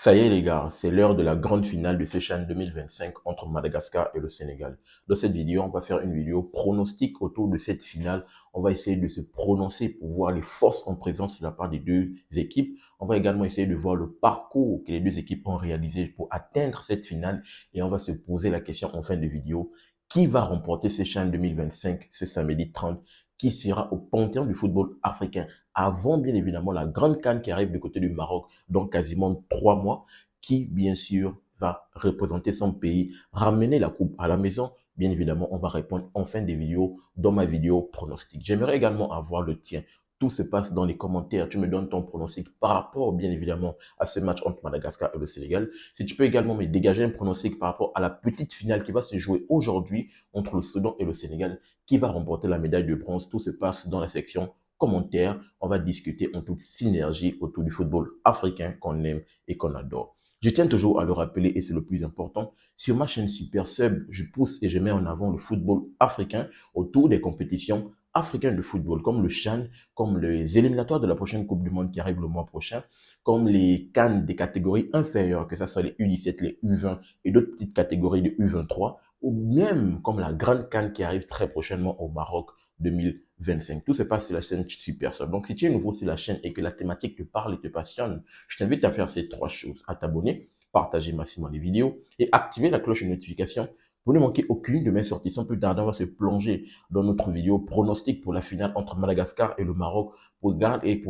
Ça y est les gars, c'est l'heure de la grande finale de ce CHAN 2025 entre Madagascar et le Sénégal. Dans cette vidéo, on va faire une vidéo pronostic autour de cette finale. On va essayer de se prononcer pour voir les forces en présence de la part des deux équipes. On va également essayer de voir le parcours que les deux équipes ont réalisé pour atteindre cette finale. Et on va se poser la question en fin de vidéo, qui va remporter ce CHAN 2025 ce samedi 30? Qui sera au panthéon du football africain avant bien évidemment la grande CAN qui arrive du côté du Maroc dans quasiment 3 mois, qui bien sûr va représenter son pays, ramener la coupe à la maison. Bien évidemment, on va répondre en fin de vidéo dans ma vidéo pronostic. J'aimerais également avoir le tien. Tout se passe dans les commentaires. Tu me donnes ton pronostic par rapport, bien évidemment, à ce match entre Madagascar et le Sénégal. Si tu peux également me dégager un pronostic par rapport à la petite finale qui va se jouer aujourd'hui entre le Soudan et le Sénégal, qui va remporter la médaille de bronze. Tout se passe dans la section commentaires. On va discuter en toute synergie autour du football africain qu'on aime et qu'on adore. Je tiens toujours à le rappeler et c'est le plus important. Sur ma chaîne Super Sub, je pousse et je mets en avant le football africain autour des compétitions africaines de football, comme le CHAN, comme les éliminatoires de la prochaine Coupe du Monde qui arrive le mois prochain, comme les CAN des catégories inférieures, que ce soit les U17, les U20 et d'autres petites catégories de U23, ou même comme la grande CAN qui arrive très prochainement au Maroc 2025. Tout se passe sur la chaîne Super Sub. Donc, si tu es nouveau sur la chaîne et que la thématique te parle et te passionne, je t'invite à faire ces trois choses. À t'abonner, partager massivement les vidéos et activer la cloche de notification pour ne manquer aucune de mes sorties. Sans plus tarder, on va se plonger dans notre vidéo pronostic pour la finale entre Madagascar et le Maroc pour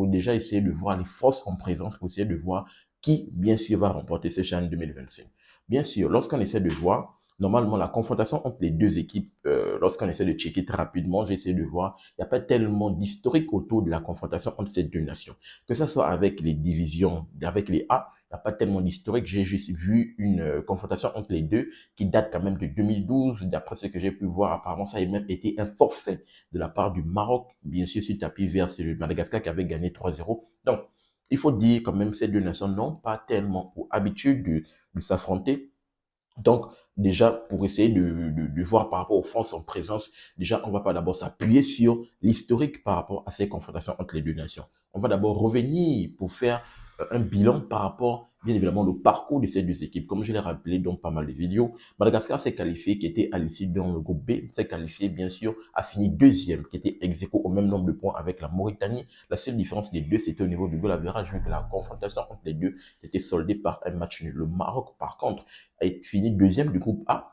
déjà essayer de voir les forces en présence, pour essayer de voir qui, bien sûr, va remporter ce CHAN 2025. Bien sûr, lorsqu'on essaie de voir, normalement, la confrontation entre les deux équipes, lorsqu'on essaie de checker très rapidement, j'essaie de voir, il n'y a pas tellement d'historique autour de la confrontation entre ces deux nations. Que ce soit avec les divisions, avec les A, il n'y a pas tellement d'historique. J'ai juste vu une confrontation entre les deux qui date quand même de 2012. D'après ce que j'ai pu voir, apparemment, ça a même été un forfait de la part du Maroc, bien sûr, sur tapis vert, c'est le Madagascar qui avait gagné 3-0. Donc, il faut dire quand même ces deux nations n'ont pas tellement pour habitude de s'affronter. Donc, déjà, pour essayer de voir par rapport aux forces en présence, déjà, on va pas d'abord s'appuyer sur l'historique par rapport à ces confrontations entre les deux nations. On va d'abord revenir pour faire un bilan par rapport, bien évidemment, au parcours de ces deux équipes. Comme je l'ai rappelé dans pas mal de vidéos, Madagascar s'est qualifié, qui était à l'issue dans le groupe B, s'est qualifié, bien sûr, a fini deuxième, qui était ex aequo au même nombre de points avec la Mauritanie. La seule différence des deux, c'était au niveau du goal average, vu que la confrontation entre les deux s'était soldée par un match nul. Le Maroc, par contre, a fini deuxième du groupe A.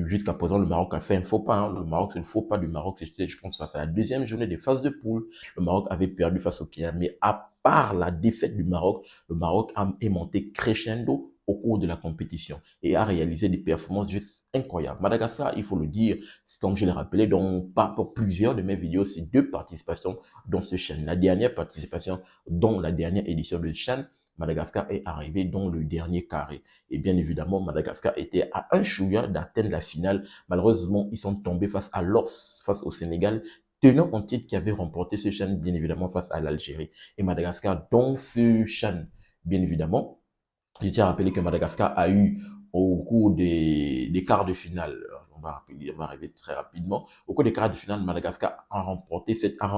Jusqu'à présent, le Maroc a fait un faux pas. Le Maroc, c'est le faux pas du Maroc. C'était, je pense, à la deuxième journée des phases de poule. Le Maroc avait perdu face au Kenya. Mais à part la défaite du Maroc, le Maroc est monté crescendo au cours de la compétition et a réalisé des performances juste incroyables. Madagascar, il faut le dire, comme je l'ai rappelé, pas pour plusieurs de mes vidéos, c'est deux participations dans ce CHAN. La dernière participation, dans la dernière édition de CHAN, Madagascar est arrivé dans le dernier carré. Et bien évidemment, Madagascar était à un chouïa d'atteindre la finale. Malheureusement, ils sont tombés face à l'ORS, face au Sénégal, tenant en titre qui avait remporté ce CHAN, bien évidemment, face à l'Algérie. Et Madagascar, dans ce CHAN, bien évidemment, je tiens à rappeler que Madagascar a eu, au cours des quarts de finale, on va arriver très rapidement, au cours des quarts de finale, Madagascar a remporté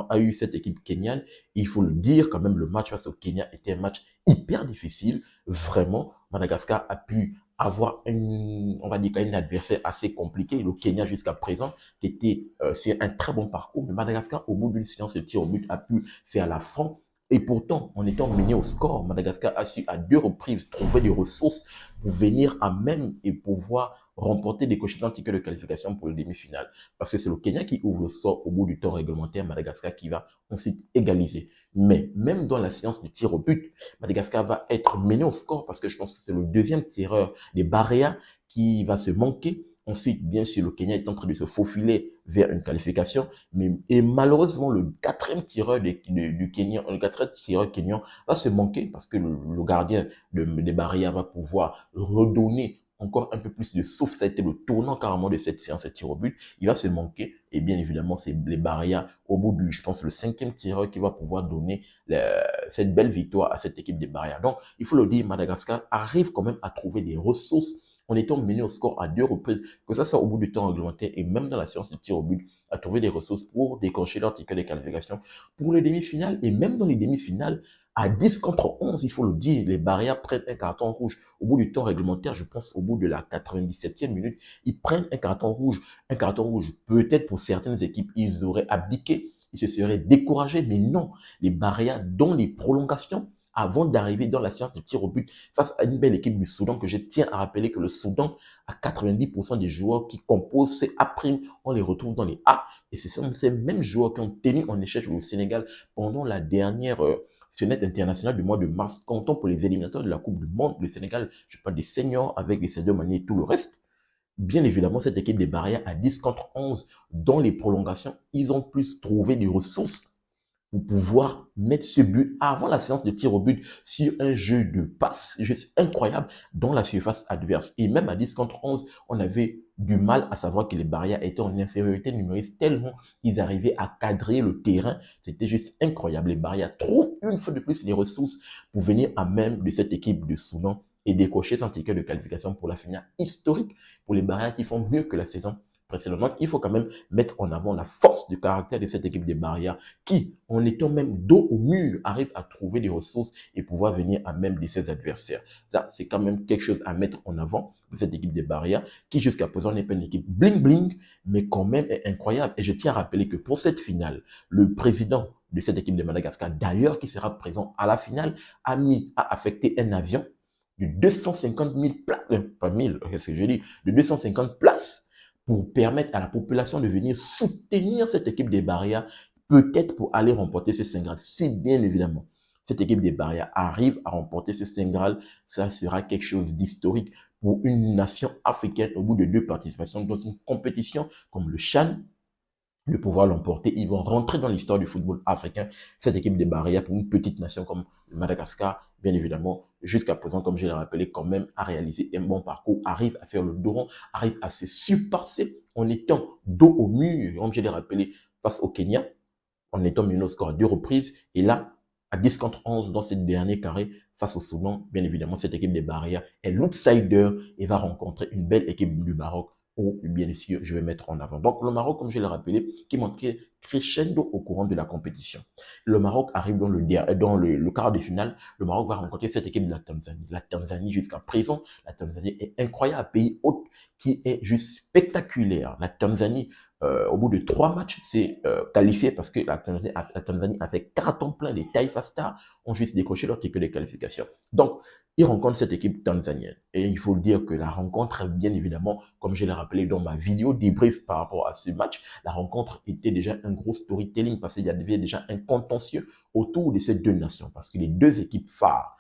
a eu cette équipe kenyane. Et il faut le dire, quand même, le match face au Kenya était un match hyper difficile. Vraiment, Madagascar a pu avoir on va dire, un adversaire assez compliqué, le Kenya jusqu'à présent, qui était, c'est un très bon parcours, mais Madagascar, au bout d'une séance de tir au but, a pu faire la fin. Et pourtant, en étant mené au score, Madagascar a su à deux reprises trouver des ressources pour venir à même et pouvoir remporter des coefficients tickets de qualification pour le demi-finale. Parce que c'est le Kenya qui ouvre le score au bout du temps réglementaire, Madagascar qui va ensuite égaliser. Mais même dans la séance de tir au but, Madagascar va être mené au score parce que je pense que c'est le deuxième tireur des Barrea qui va se manquer. Ensuite, bien sûr, le Kenya est en train de se faufiler vers une qualification. Et malheureusement, le quatrième tireur du Kenya, le quatrième tireur kenyan va se manquer parce que le gardien des barrières va pouvoir redonner encore un peu plus de souffle. Ça a été le tournant carrément de cette séance de tir au but. Il va se manquer. Et bien évidemment, c'est les barrières au bout du, je pense, le cinquième tireur qui va pouvoir donner cette belle victoire à cette équipe des barrières. Donc, il faut le dire, Madagascar arrive quand même à trouver des ressources en étant mené au score à deux reprises, que ça soit au bout du temps réglementaire et même dans la séance de tir au but, à trouver des ressources pour décrocher leur ticket de qualification pour les demi-finales et même dans les demi-finales, À 10 contre 11, il faut le dire, les barrières prennent un carton rouge. Au bout du temps réglementaire, je pense au bout de la 97e minute, ils prennent un carton rouge. Un carton rouge, peut-être pour certaines équipes, ils auraient abdiqué, ils se seraient découragés, mais non. Les barrières, dans les prolongations, avant d'arriver dans la séance de tir au but, face à une belle équipe du Soudan, que je tiens à rappeler que le Soudan, à 90% des joueurs qui composent ces A', on les retrouve dans les A. Et ce sont ces mêmes joueurs qui ont tenu en échec le Sénégal pendant la dernière fenêtre internationale du mois de mars. Comptons pour les éliminatoires de la Coupe du Monde, le Sénégal, je parle des seniors avec les Sadio Mané et tout le reste. Bien évidemment, cette équipe des barrières à 10 contre 11, dans les prolongations, ils ont plus trouvé des ressources pour pouvoir mettre ce but avant la séance de tir au but sur un jeu de passe juste incroyable dans la surface adverse. Et même à 10 contre 11, on avait du mal à savoir que les barrières étaient en infériorité numérique tellement ils arrivaient à cadrer le terrain. C'était juste incroyable. Les barrières trouvent une fois de plus les ressources pour venir à même de cette équipe de Soudan et décocher son ticket de qualification pour la finale historique pour les barrières qui font mieux que la saison précédente. Il faut quand même mettre en avant la force du caractère de cette équipe des barrières qui, en étant même dos au mur, arrive à trouver des ressources et pouvoir venir à même de ses adversaires. Là, c'est quand même quelque chose à mettre en avant de cette équipe des barrières qui, jusqu'à présent, n'est pas une équipe bling-bling, mais quand même est incroyable. Et je tiens à rappeler que pour cette finale, le président de cette équipe de Madagascar, d'ailleurs, qui sera présent à la finale, a affecté un avion de 250 000 places, pas 1000, qu'est-ce que je dis, de 250 places pour permettre à la population de venir soutenir cette équipe des barrières, peut-être pour aller remporter ce Saint Graal. Si bien évidemment, cette équipe des barrières arrive à remporter ce Saint Graal, ça sera quelque chose d'historique pour une nation africaine au bout de 2 participations dans une compétition comme le CHAN, de pouvoir l'emporter. Ils vont rentrer dans l'histoire du football africain. Cette équipe des barrières, pour une petite nation comme Madagascar, bien évidemment, jusqu'à présent, comme je l'ai rappelé, quand même, a réalisé un bon parcours, arrive à faire le dos rond, arrive à se surpasser en étant dos au mur, comme je l'ai rappelé, face au Kenya, en étant mené au score à 2 reprises. Et là, à 10 contre 11 dans ce dernier carré, face au Soudan, bien évidemment, cette équipe des barrières est l'outsider et va rencontrer une belle équipe du Maroc où, bien sûr, je vais mettre en avant. Donc, le Maroc, comme je l'ai rappelé, qui montrait crescendo au courant de la compétition. Le Maroc arrive dans le quart de finale. Le Maroc va rencontrer cette équipe de la Tanzanie. La Tanzanie, jusqu'à présent, la Tanzanie est incroyable, un pays hôte qui est juste spectaculaire. La Tanzanie, au bout de 3 matchs, c'est qualifié parce que la Tanzanie avec carton plein, les Taifa Stars ont juste décroché leur ticket de qualification. Donc, ils rencontrent cette équipe tanzanienne. Et il faut dire que la rencontre, bien évidemment, comme je l'ai rappelé dans ma vidéo débrief par rapport à ce match, la rencontre était déjà un gros storytelling parce qu'il y avait déjà un contentieux autour de ces deux nations. Parce que les deux équipes phares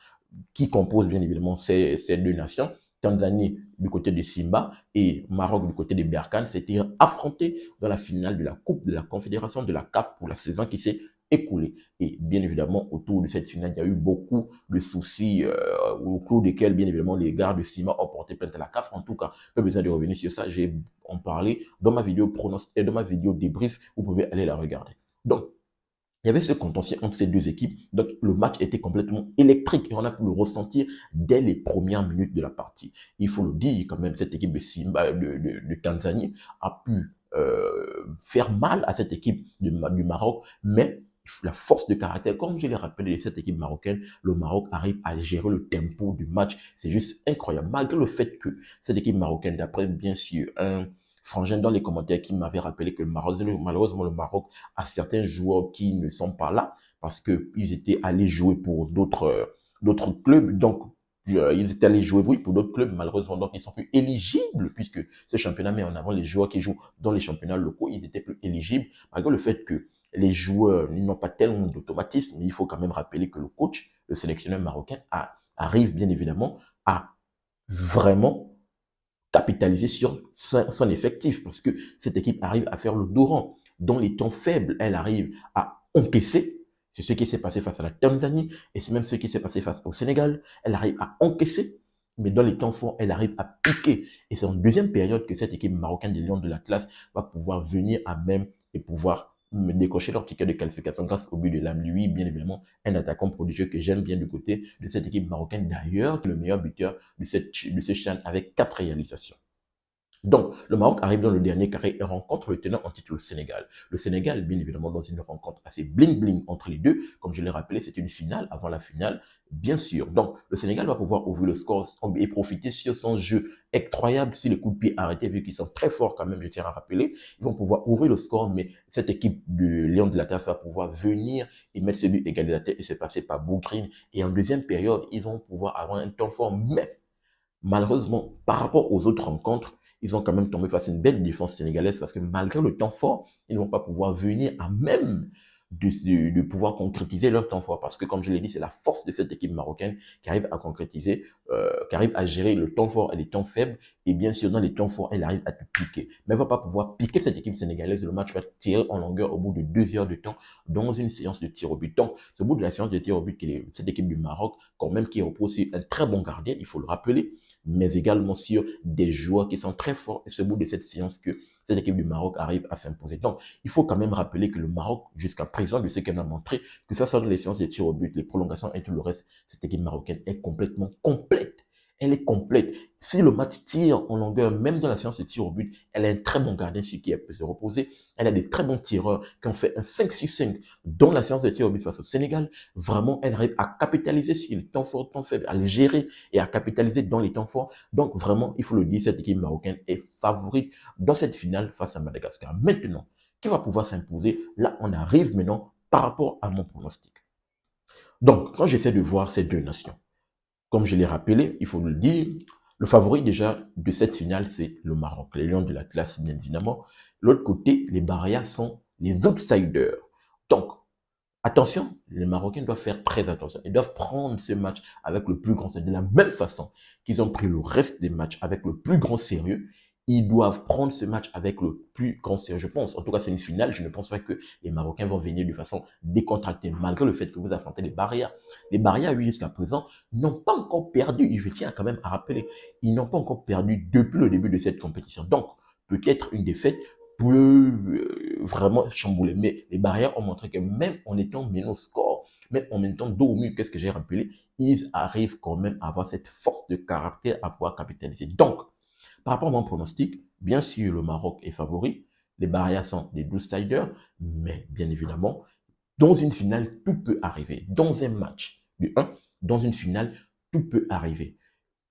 qui composent bien évidemment ces deux nations, Tanzanie du côté de Simba et Maroc du côté de Berkane, s'étaient affrontés dans la finale de la Coupe de la Confédération de la CAF pour la saison qui s'est écoulée. Et bien évidemment, autour de cette finale, il y a eu beaucoup de soucis au cours desquels, bien évidemment, les gars de Simba ont porté plainte à la CAF. En tout cas, pas besoin de revenir sur ça. J'ai en parlé dans ma vidéo pronostic et dans ma vidéo débrief. Vous pouvez aller la regarder. Donc, il y avait ce contentieux entre ces deux équipes. Donc, le match était complètement électrique et on a pu le ressentir dès les premières minutes de la partie. Il faut le dire quand même, cette équipe de Simba, de Tanzanie a pu faire mal à cette équipe du Maroc, mais la force de caractère, comme je l'ai rappelé de cette équipe marocaine, le Maroc arrive à gérer le tempo du match. C'est juste incroyable. Malgré le fait que cette équipe marocaine, d'après bien sûr un frangin dans les commentaires qui m'avait rappelé que malheureusement le Maroc à certains joueurs qui ne sont pas là parce qu'ils étaient allés jouer pour d'autres clubs. Donc, ils étaient allés jouer, oui, pour d'autres clubs, malheureusement. Donc, ils sont plus éligibles puisque ce championnat met en avant les joueurs qui jouent dans les championnats locaux. Ils étaient plus éligibles, malgré le fait que les joueurs n'ont pas tellement d'automatisme. Mais il faut quand même rappeler que le coach, le sélectionneur marocain, arrive bien évidemment à vraiment capitaliser sur son effectif parce que cette équipe arrive à faire le dos rond. Dans les temps faibles, elle arrive à encaisser. C'est ce qui s'est passé face à la Tanzanie et c'est même ce qui s'est passé face au Sénégal. Elle arrive à encaisser, mais dans les temps forts, elle arrive à piquer. Et c'est en deuxième période que cette équipe marocaine des Lions de l'Atlas va pouvoir venir à même et pouvoir décrocher leur ticket de qualification grâce au but de l'âme. Lui, bien évidemment, un attaquant prodigieux que j'aime bien du côté de cette équipe marocaine. D'ailleurs, le meilleur buteur de ce CHAN avec 4 réalisations. Donc, le Maroc arrive dans le dernier carré et rencontre le tenant en titre, le Sénégal. Le Sénégal, bien évidemment, dans une rencontre assez bling-bling entre les deux. Comme je l'ai rappelé, c'est une finale avant la finale, bien sûr. Donc, le Sénégal va pouvoir ouvrir le score et profiter sur son jeu incroyable, sur les coups de pied arrêtés, vu qu'ils sont très forts quand même, je tiens à rappeler. Ils vont pouvoir ouvrir le score, mais cette équipe de Lion de la Terre va pouvoir venir et mettre ce but égalisateur et se passer par Bougrine. Et en deuxième période, ils vont pouvoir avoir un temps fort, mais malheureusement, par rapport aux autres rencontres, ils ont quand même tombé face à une belle défense sénégalaise parce que malgré le temps fort, ils ne vont pas pouvoir venir à même de pouvoir concrétiser leur temps fort. Parce que, comme je l'ai dit, c'est la force de cette équipe marocaine qui arrive à concrétiser, qui arrive à gérer le temps fort et les temps faibles. Et bien sûr, dans les temps forts, elle arrive à te piquer. Mais elle ne va pas pouvoir piquer cette équipe sénégalaise. Le match va tirer en longueur au bout de 2 heures de temps dans une séance de tir au but. Donc, c'est au bout de la séance de tir au but que cette équipe du Maroc, quand même qui repose sur un très bon gardien, il faut le rappeler, mais également sur des joueurs qui sont très forts. Et c'est au bout de cette séance que cette équipe du Maroc arrive à s'imposer. Donc, il faut quand même rappeler que le Maroc, jusqu'à présent, de ce qu'elle a montré, que ça soit dans les séances de tir au but, les prolongations et tout le reste, cette équipe marocaine est complètement complète. Elle est complète. Si le match tire en longueur, même dans la séance de tir au but, elle a un très bon gardien sur qui elle peut se reposer. Elle a des très bons tireurs qui ont fait un 5-6-5 dans la séance de tir au but face au Sénégal. Vraiment, elle arrive à capitaliser sur les temps forts, temps faibles, à les gérer et à capitaliser dans les temps forts. Donc, vraiment, il faut le dire, cette équipe marocaine est favorite dans cette finale face à Madagascar. Maintenant, qui va pouvoir s'imposer? Là, on arrive maintenant par rapport à mon pronostic. Donc, quand j'essaie de voir ces deux nations, comme je l'ai rappelé, il faut le dire, le favori déjà de cette finale, c'est le Maroc, les Lions de la classe, bien évidemment. L'autre côté, les Barrias sont les outsiders. Donc, attention, les Marocains doivent faire très attention. Ils doivent prendre ce match avec le plus grand sérieux. De la même façon qu'ils ont pris le reste des matchs avec le plus grand sérieux, ils doivent prendre ce match avec le plus grand sérieux. Je pense, en tout cas, c'est une finale. Je ne pense pas que les Marocains vont venir de façon décontractée, malgré le fait que vous affrontez les barrières. Les barrières, oui, jusqu'à présent, n'ont pas encore perdu. Et je tiens quand même à rappeler, ils n'ont pas encore perdu depuis le début de cette compétition. Donc, peut-être une défaite peut vraiment chambouler. Mais les barrières ont montré que même en étant mené au score, même en étant dos au mur, qu'est-ce que j'ai rappelé, ils arrivent quand même à avoir cette force de caractère à pouvoir capitaliser. Donc, par rapport à mon pronostic, bien sûr, le Maroc est favori. Les barrières sont des outsiders, mais bien évidemment, dans une finale, tout peut arriver. Dans un match, du 1, dans une finale, tout peut arriver.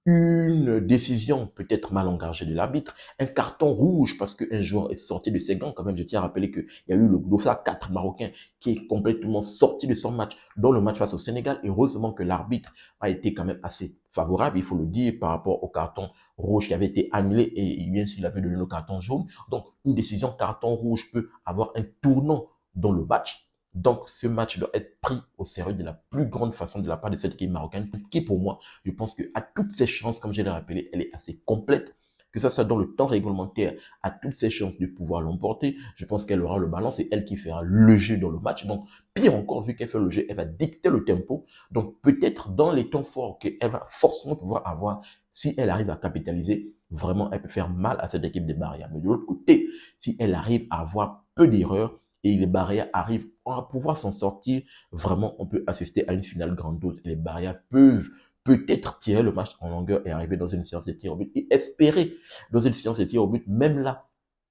Une décision peut-être mal engagée de l'arbitre, un carton rouge parce qu'un joueur est sorti de ses gants. Quand même, je tiens à rappeler qu'il y a eu le Dossa 4 marocain qui est complètement sorti de son match dans le match face au Sénégal. Et heureusement que l'arbitre a été quand même assez favorable, il faut le dire, par rapport au carton rouge qui avait été annulé et bien sûr, il avait donné le carton jaune. Donc, une décision carton rouge peut avoir un tournant dans le match. Donc, ce match doit être pris au sérieux de la plus grande façon de la part de cette équipe marocaine qui, pour moi, je pense qu'à toutes ses chances, comme je l'ai rappelé, elle est assez complète. Que ça soit dans le temps réglementaire, à toutes ses chances de pouvoir l'emporter. Je pense qu'elle aura le ballon, c'est elle qui fera le jeu dans le match. Donc, pire encore, vu qu'elle fait le jeu, elle va dicter le tempo. Donc, peut-être dans les temps forts qu'elle va forcément pouvoir avoir, si elle arrive à capitaliser, vraiment, elle peut faire mal à cette équipe des barrières. Mais de l'autre côté, si elle arrive à avoir peu d'erreurs, et les barrières arrivent à pouvoir s'en sortir, vraiment, on peut assister à une finale grandiose. Et les barrières peuvent peut-être tirer le match en longueur et arriver dans une séance de tir au but et espérer dans une séance de tir au but. Même là,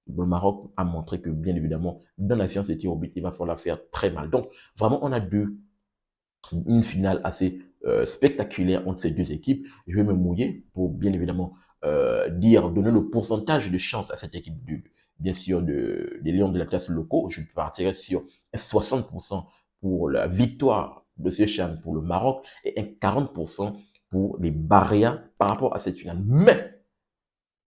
le Maroc a montré que, bien évidemment, dans la séance de tir au but, il va falloir faire très mal. Donc, vraiment, on a une finale assez spectaculaire entre ces deux équipes. Je vais me mouiller pour, bien évidemment, donner le pourcentage de chance à cette équipe bien sûr, des Lions de la classe locaux. Je partirai sur 60% pour la victoire de ce CHAN pour le Maroc et un 40% pour les Barrières par rapport à cette finale. Mais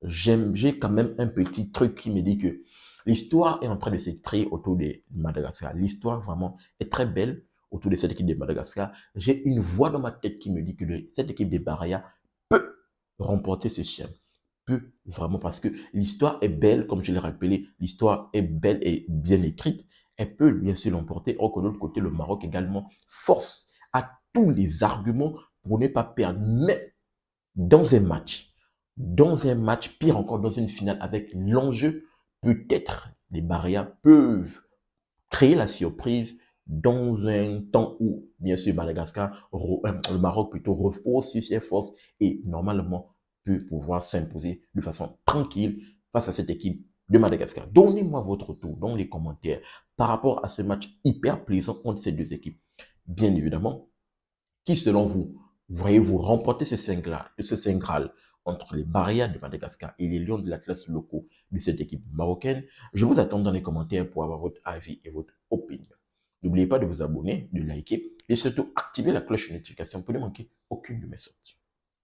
j'ai quand même un petit truc qui me dit que l'histoire est en train de s'écrire autour de Madagascar. L'histoire vraiment est très belle autour de cette équipe de Madagascar. J'ai une voix dans ma tête qui me dit que cette équipe des Barrières peut remporter ce chien. Peut vraiment parce que l'histoire est belle, comme je l'ai rappelé, l'histoire est belle et bien écrite. Elle peut bien sûr l'emporter. Or que de l'autre côté, le Maroc également force à tous les arguments pour ne pas perdre. Mais dans dans un match, pire encore dans une finale avec l'enjeu, peut-être les barrières peuvent créer la surprise dans un temps où, bien sûr, le Maroc plutôt repose sur ses forces et normalement peut pouvoir s'imposer de façon tranquille face à cette équipe de Madagascar. Donnez-moi votre tour dans les commentaires par rapport à ce match hyper plaisant entre ces deux équipes. Bien évidemment, qui selon vous, voyez-vous remporter ce Saint Graal entre les Barrières de Madagascar et les Lions de l'Atlas locaux de cette équipe marocaine? Je vous attends dans les commentaires pour avoir votre avis et votre opinion. N'oubliez pas de vous abonner, de liker et surtout activer la cloche de notification pour ne manquer aucune de mes sorties.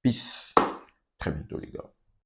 Peace. Très bientôt les gars.